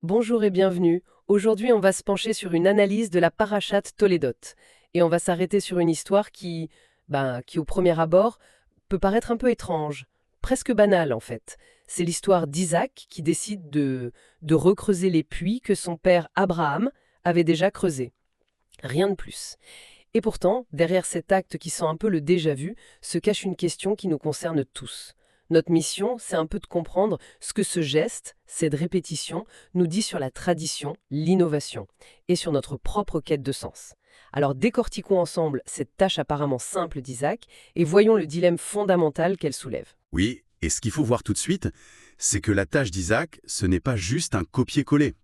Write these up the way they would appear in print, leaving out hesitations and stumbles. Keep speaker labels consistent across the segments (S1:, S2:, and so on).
S1: Bonjour et bienvenue. Aujourd'hui, on va se pencher sur une analyse de la Parashat Toledot. Et on va s'arrêter sur une histoire qui au premier abord, peut paraître un peu étrange, presque banale en fait. C'est l'histoire d'Isaac qui décide de recreuser les puits que son père Abraham avait déjà creusés. Rien de plus. Et pourtant, derrière cet acte qui sent un peu le déjà-vu, se cache une question qui nous concerne tous. Notre mission, c'est un peu de comprendre ce que ce geste, cette répétition, nous dit sur la tradition, l'innovation, et sur notre propre quête de sens. Alors décortiquons ensemble cette tâche apparemment simple d'Isaac, et voyons le dilemme fondamental qu'elle soulève.
S2: Oui, et ce qu'il faut voir tout de suite, c'est que la tâche d'Isaac, ce n'est pas juste un copier-coller.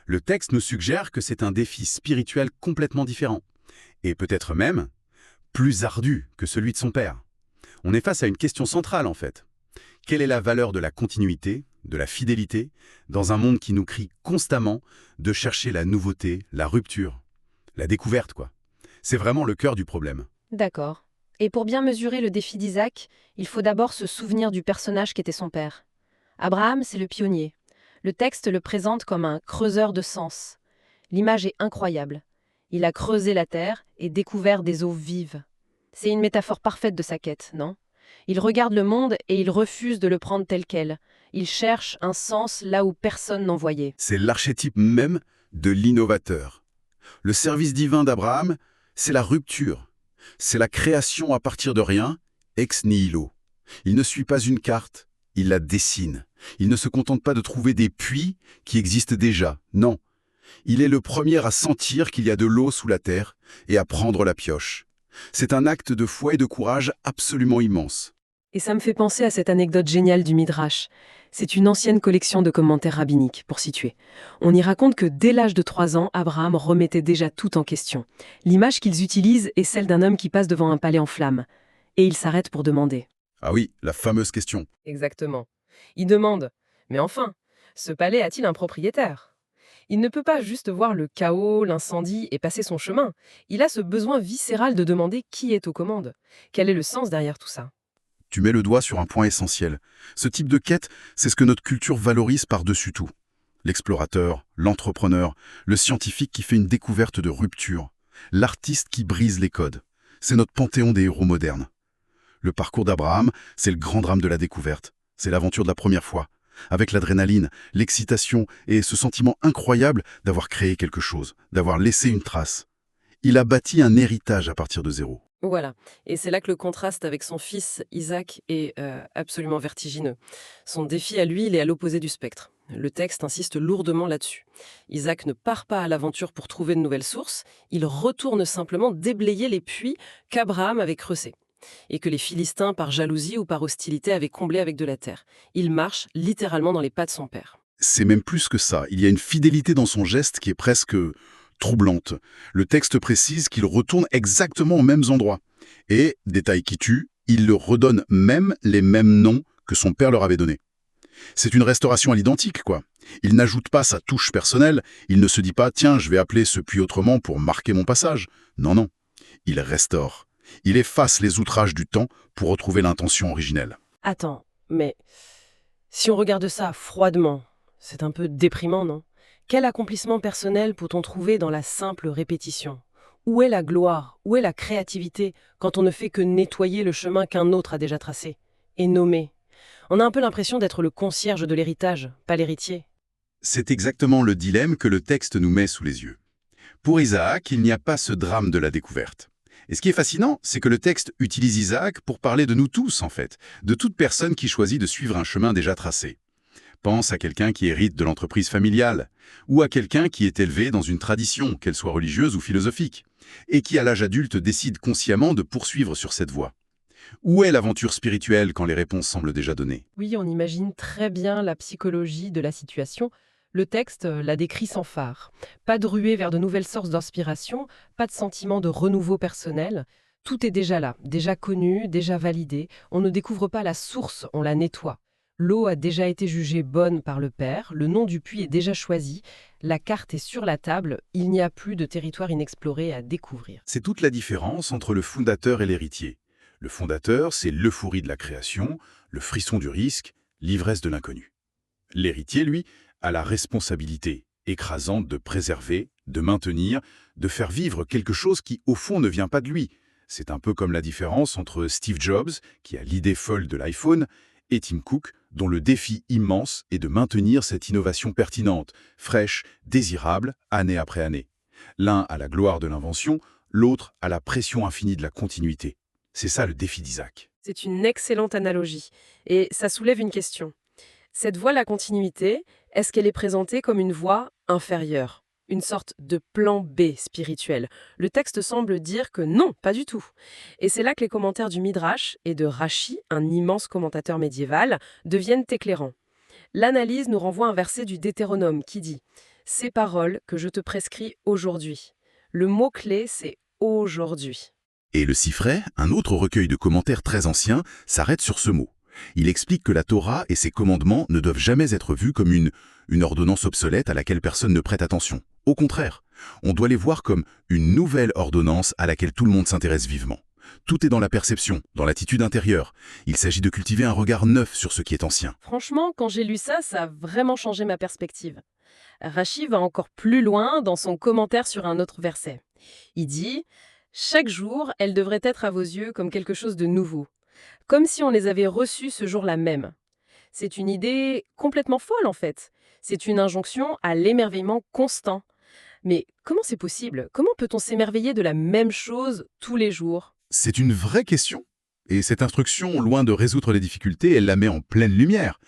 S2: Le texte nous suggère que c'est un défi spirituel complètement différent, et peut-être même plus ardu que celui de son père. On est face à une question centrale en fait. Quelle est la valeur de la continuité, de la fidélité, dans un monde qui nous crie constamment de chercher la nouveauté, la rupture, la découverte quoi. C'est vraiment le cœur du problème.
S3: D'accord. Et pour bien mesurer le défi d'Isaac, il faut d'abord se souvenir du personnage qu'était son père. Abraham, c'est le pionnier. Le texte le présente comme un creuseur de sens. L'image est incroyable. Il a creusé la terre et découvert des eaux vives. C'est une métaphore parfaite de sa quête, non ? Il regarde le monde et il refuse de le prendre tel quel. Il cherche un sens là où personne n'en voyait.
S2: C'est l'archétype même de l'innovateur. Le service divin d'Abraham, c'est la rupture. C'est la création à partir de rien, ex nihilo. Il ne suit pas une carte, il la dessine. Il ne se contente pas de trouver des puits qui existent déjà, non. Il est le premier à sentir qu'il y a de l'eau sous la terre et à prendre la pioche. C'est un acte de foi et de courage absolument immense.
S1: Et ça me fait penser à cette anecdote géniale du Midrash. C'est une ancienne collection de commentaires rabbiniques, pour situer. On y raconte que dès l'âge de 3 ans, Abraham remettait déjà tout en question. L'image qu'ils utilisent est celle d'un homme qui passe devant un palais en flammes. Et il s'arrête pour demander.
S2: Ah oui, la fameuse question.
S1: Exactement. Il demande « Mais enfin, ce palais a-t-il un propriétaire ?» Il ne peut pas juste voir le chaos, l'incendie et passer son chemin. Il a ce besoin viscéral de demander qui est aux commandes. Quel est le sens derrière tout ça ?
S2: Tu mets le doigt sur un point essentiel. Ce type de quête, c'est ce que notre culture valorise par-dessus tout. L'explorateur, l'entrepreneur, le scientifique qui fait une découverte de rupture, l'artiste qui brise les codes. C'est notre panthéon des héros modernes. Le parcours d'Abraham, c'est le grand drame de la découverte. C'est l'aventure de la première fois. Avec l'adrénaline, l'excitation et ce sentiment incroyable d'avoir créé quelque chose, d'avoir laissé une trace. Il a bâti un héritage à partir de zéro.
S1: Voilà. Et c'est là que le contraste avec son fils Isaac est absolument vertigineux. Son défi à lui, il est à l'opposé du spectre. Le texte insiste lourdement là-dessus. Isaac ne part pas à l'aventure pour trouver de nouvelles sources, il retourne simplement déblayer les puits qu'Abraham avait creusés et que les Philistins, par jalousie ou par hostilité, avaient comblés avec de la terre. Il marche littéralement dans les pas de son père.
S2: C'est même plus que ça. Il y a une fidélité dans son geste qui est presque troublante. Le texte précise qu'il retourne exactement aux mêmes endroits. Et, détail qui tue, il leur redonne même les mêmes noms que son père leur avait donnés. C'est une restauration à l'identique, quoi. Il n'ajoute pas sa touche personnelle, il ne se dit pas « tiens, je vais appeler ce puits autrement pour marquer mon passage ». Non, non. Il restaure. Il efface les outrages du temps pour retrouver l'intention originelle.
S1: Attends, mais si on regarde ça froidement, c'est un peu déprimant, non ? Quel accomplissement personnel peut-on trouver dans la simple répétition ? Où est la gloire ? Où est la créativité quand on ne fait que nettoyer le chemin qu'un autre a déjà tracé et nommé ? On a un peu l'impression d'être le concierge de l'héritage, pas l'héritier.
S2: C'est exactement le dilemme que le texte nous met sous les yeux. Pour Isaac, il n'y a pas ce drame de la découverte. Et ce qui est fascinant, c'est que le texte utilise Isaac pour parler de nous tous, en fait, de toute personne qui choisit de suivre un chemin déjà tracé. Pense à quelqu'un qui hérite de l'entreprise familiale, ou à quelqu'un qui est élevé dans une tradition, qu'elle soit religieuse ou philosophique, et qui à l'âge adulte décide consciemment de poursuivre sur cette voie. Où est l'aventure spirituelle quand les réponses semblent déjà données ?
S1: Oui, on imagine très bien la psychologie de la situation. Le texte la décrit sans phare. Pas de ruée vers de nouvelles sources d'inspiration, pas de sentiment de renouveau personnel. Tout est déjà là, déjà connu, déjà validé. On ne découvre pas la source, on la nettoie. L'eau a déjà été jugée bonne par le père, le nom du puits est déjà choisi, la carte est sur la table, il n'y a plus de territoire inexploré à découvrir.
S2: C'est toute la différence entre le fondateur et l'héritier. Le fondateur, c'est l'euphorie de la création, le frisson du risque, l'ivresse de l'inconnu. L'héritier, lui, a la responsabilité écrasante de préserver, de maintenir, de faire vivre quelque chose qui, au fond, ne vient pas de lui. C'est un peu comme la différence entre Steve Jobs, qui a l'idée folle de l'iPhone, et Tim Cook, dont le défi immense est de maintenir cette innovation pertinente, fraîche, désirable, année après année. L'un a la gloire de l'invention, l'autre a la pression infinie de la continuité. C'est ça le défi d'Isaac.
S1: C'est une excellente analogie. Et ça soulève une question. Cette voie, la continuité, est-ce qu'elle est présentée comme une voie inférieure? Une sorte de plan B spirituel. Le texte semble dire que non, pas du tout. Et c'est là que les commentaires du Midrash et de Rashi, un immense commentateur médiéval, deviennent éclairants. L'analyse nous renvoie à un verset du Deutéronome qui dit « Ces paroles que je te prescris aujourd'hui ». Le mot-clé, c'est « aujourd'hui ».
S2: Et le Sifrei, un autre recueil de commentaires très ancien, s'arrête sur ce mot. Il explique que la Torah et ses commandements ne doivent jamais être vus comme une ordonnance obsolète à laquelle personne ne prête attention. Au contraire, on doit les voir comme une nouvelle ordonnance à laquelle tout le monde s'intéresse vivement. Tout est dans la perception, dans l'attitude intérieure. Il s'agit de cultiver un regard neuf sur ce qui est ancien.
S1: Franchement, quand j'ai lu ça, ça a vraiment changé ma perspective. Rashi va encore plus loin dans son commentaire sur un autre verset. Il dit « Chaque jour, elles devraient être à vos yeux comme quelque chose de nouveau, comme si on les avait reçues ce jour-là même. » C'est une idée complètement folle en fait. C'est une injonction à l'émerveillement constant. Mais comment c'est possible? Comment peut-on s'émerveiller de la même chose tous les jours?
S2: C'est une vraie question. Et cette instruction, loin de résoudre les difficultés, elle la met en pleine lumière.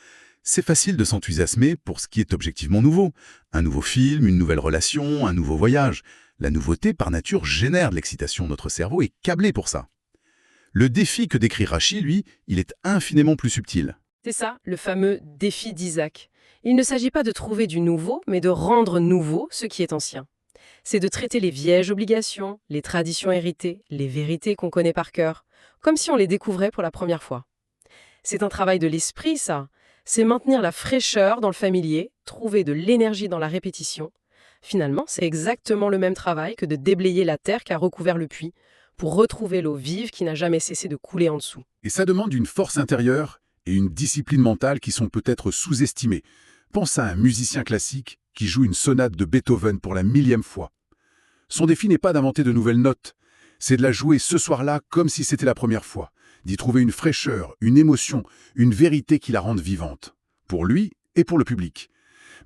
S2: C'est facile de s'enthousiasmer pour ce qui est objectivement nouveau. Un nouveau film, une nouvelle relation, un nouveau voyage. La nouveauté, par nature, génère de l'excitation. Notre cerveau est câblé pour ça. Le défi que décrit Rashi, lui, il est infiniment plus subtil.
S1: C'est ça, le fameux défi d'Isaac. Il ne s'agit pas de trouver du nouveau, mais de rendre nouveau ce qui est ancien. C'est de traiter les vieilles obligations, les traditions héritées, les vérités qu'on connaît par cœur, comme si on les découvrait pour la première fois. C'est un travail de l'esprit, ça. C'est maintenir la fraîcheur dans le familier, trouver de l'énergie dans la répétition. Finalement, c'est exactement le même travail que de déblayer la terre qui a recouvert le puits, pour retrouver l'eau vive qui n'a jamais cessé de couler en dessous.
S2: Et ça demande une force intérieure et une discipline mentale qui sont peut-être sous-estimées. Pense à un musicien classique qui joue une sonate de Beethoven pour la 1000e fois. Son défi n'est pas d'inventer de nouvelles notes, c'est de la jouer ce soir-là comme si c'était la première fois, d'y trouver une fraîcheur, une émotion, une vérité qui la rende vivante, pour lui et pour le public.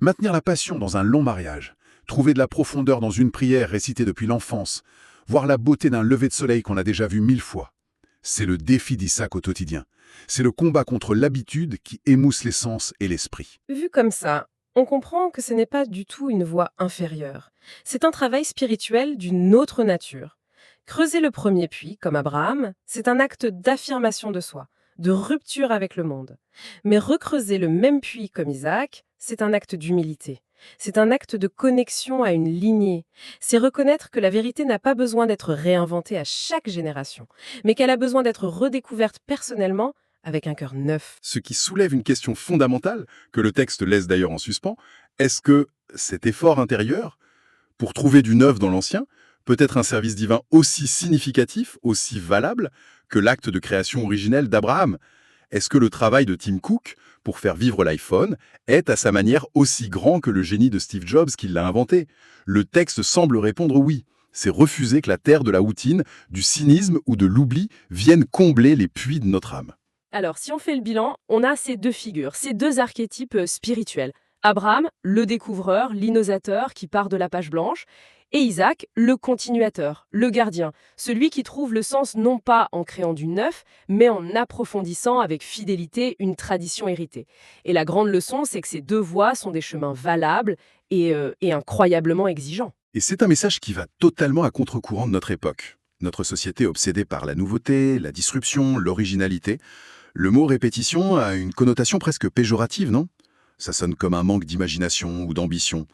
S2: Maintenir la passion dans un long mariage, trouver de la profondeur dans une prière récitée depuis l'enfance, voir la beauté d'un lever de soleil qu'on a déjà vu 1000 fois. C'est le défi d'Isaac au quotidien. C'est le combat contre l'habitude qui émousse les sens et l'esprit.
S1: Vu comme ça, on comprend que ce n'est pas du tout une voie inférieure. C'est un travail spirituel d'une autre nature. Creuser le premier puits, comme Abraham, c'est un acte d'affirmation de soi, de rupture avec le monde. Mais recreuser le même puits comme Isaac, c'est un acte d'humilité. C'est un acte de connexion à une lignée. C'est reconnaître que la vérité n'a pas besoin d'être réinventée à chaque génération, mais qu'elle a besoin d'être redécouverte personnellement avec un cœur neuf.
S2: Ce qui soulève une question fondamentale, que le texte laisse d'ailleurs en suspens, est-ce que cet effort intérieur, pour trouver du neuf dans l'ancien, peut être un service divin aussi significatif, aussi valable, que l'acte de création originel d'Abraham? Est-ce que le travail de Tim Cook, pour faire vivre l'iPhone, est à sa manière aussi grand que le génie de Steve Jobs qui l'a inventé? Le texte semble répondre oui. C'est refuser que la terre de la routine, du cynisme ou de l'oubli vienne combler les puits de notre âme.
S1: Alors, si on fait le bilan, on a ces deux figures, ces deux archétypes spirituels. Abraham, le découvreur, l'innovateur qui part de la page blanche, et Isaac, le continuateur, le gardien, celui qui trouve le sens non pas en créant du neuf, mais en approfondissant avec fidélité une tradition héritée. Et la grande leçon, c'est que ces deux voies sont des chemins valables et incroyablement exigeants.
S2: Et c'est un message qui va totalement à contre-courant de notre époque. Notre société obsédée par la nouveauté, la disruption, l'originalité. Le mot répétition a une connotation presque péjorative, non? Ça sonne comme un manque d'imagination ou d'ambition.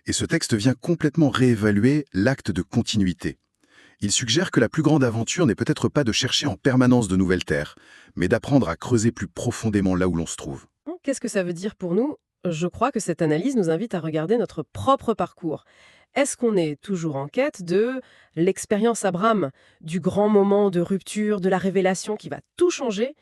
S2: Et ce texte vient complètement réévaluer l'acte de continuité. Il suggère que la plus grande aventure n'est peut-être pas de chercher en permanence de nouvelles terres, mais d'apprendre à creuser plus profondément là où l'on se trouve.
S1: Qu'est-ce que ça veut dire pour nous? Je crois que cette analyse nous invite à regarder notre propre parcours. Est-ce qu'on est toujours en quête de l'expérience Abraham, du grand moment de rupture, de la révélation qui va tout changer?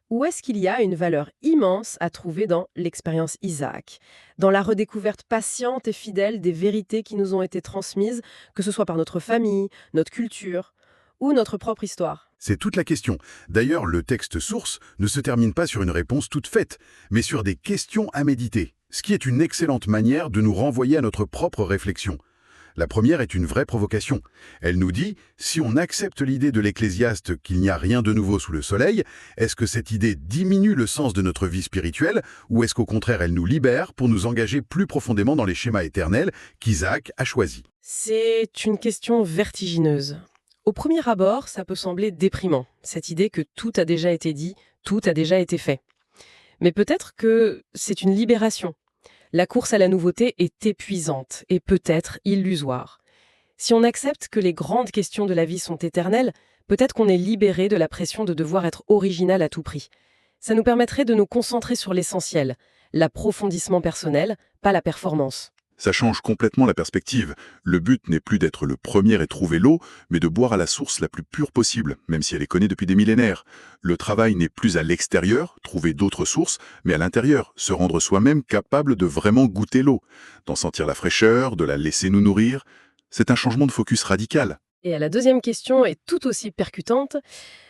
S1: Ou est-ce qu'il y a une valeur immense à trouver dans l'expérience Isaac, dans la redécouverte patiente et fidèle des vérités qui nous ont été transmises, que ce soit par notre famille, notre culture ou notre propre histoire?
S2: C'est toute la question. D'ailleurs, le texte source ne se termine pas sur une réponse toute faite, mais sur des questions à méditer, ce qui est une excellente manière de nous renvoyer à notre propre réflexion. La première est une vraie provocation. Elle nous dit, si on accepte l'idée de l'Ecclésiaste qu'il n'y a rien de nouveau sous le soleil, est-ce que cette idée diminue le sens de notre vie spirituelle, ou est-ce qu'au contraire elle nous libère pour nous engager plus profondément dans les schémas éternels qu'Isaac a choisis?
S1: C'est une question vertigineuse. Au premier abord, ça peut sembler déprimant, cette idée que tout a déjà été dit, tout a déjà été fait. Mais peut-être que c'est une libération. La course à la nouveauté est épuisante et peut-être illusoire. Si on accepte que les grandes questions de la vie sont éternelles, peut-être qu'on est libéré de la pression de devoir être original à tout prix. Ça nous permettrait de nous concentrer sur l'essentiel, l'approfondissement personnel, pas la performance.
S2: Ça change complètement la perspective. Le but n'est plus d'être le premier à trouver l'eau, mais de boire à la source la plus pure possible, même si elle est connue depuis des millénaires. Le travail n'est plus à l'extérieur, trouver d'autres sources, mais à l'intérieur, se rendre soi-même capable de vraiment goûter l'eau, d'en sentir la fraîcheur, de la laisser nous nourrir. C'est un changement de focus radical.
S1: Et la deuxième question est tout aussi percutante.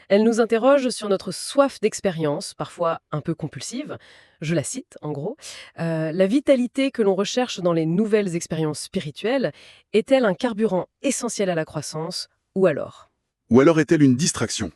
S1: Elle nous interroge sur notre soif d'expérience, parfois un peu compulsive. Je la cite, en gros. La vitalité que l'on recherche dans les nouvelles expériences spirituelles est-elle un carburant essentiel à la croissance, ou alors?
S2: Ou alors est-elle une distraction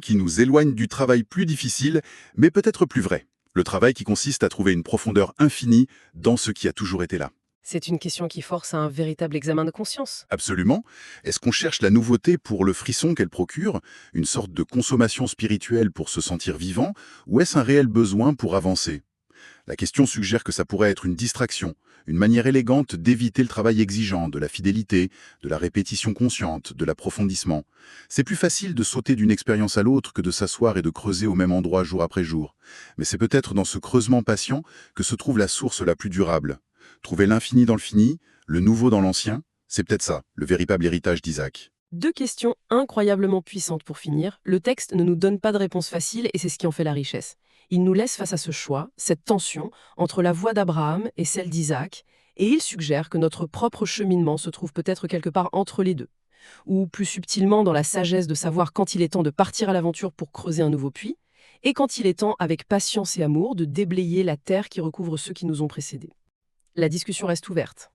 S2: qui nous éloigne du travail plus difficile, mais peut-être plus vrai. Le travail qui consiste à trouver une profondeur infinie dans ce qui a toujours été là.
S1: C'est une question qui force à un véritable examen de conscience.
S2: Absolument. Est-ce qu'on cherche la nouveauté pour le frisson qu'elle procure, une sorte de consommation spirituelle pour se sentir vivant, ou est-ce un réel besoin pour avancer? La question suggère que ça pourrait être une distraction, une manière élégante d'éviter le travail exigeant, de la fidélité, de la répétition consciente, de l'approfondissement. C'est plus facile de sauter d'une expérience à l'autre que de s'asseoir et de creuser au même endroit jour après jour. Mais c'est peut-être dans ce creusement patient que se trouve la source la plus durable. Trouver l'infini dans le fini, le nouveau dans l'ancien, c'est peut-être ça, le véritable héritage d'Isaac.
S1: Deux questions incroyablement puissantes pour finir. Le texte ne nous donne pas de réponse facile et c'est ce qui en fait la richesse. Il nous laisse face à ce choix, cette tension entre la voix d'Abraham et celle d'Isaac, et il suggère que notre propre cheminement se trouve peut-être quelque part entre les deux. Ou plus subtilement dans la sagesse de savoir quand il est temps de partir à l'aventure pour creuser un nouveau puits, et quand il est temps, avec patience et amour, de déblayer la terre qui recouvre ceux qui nous ont précédés. La discussion reste ouverte.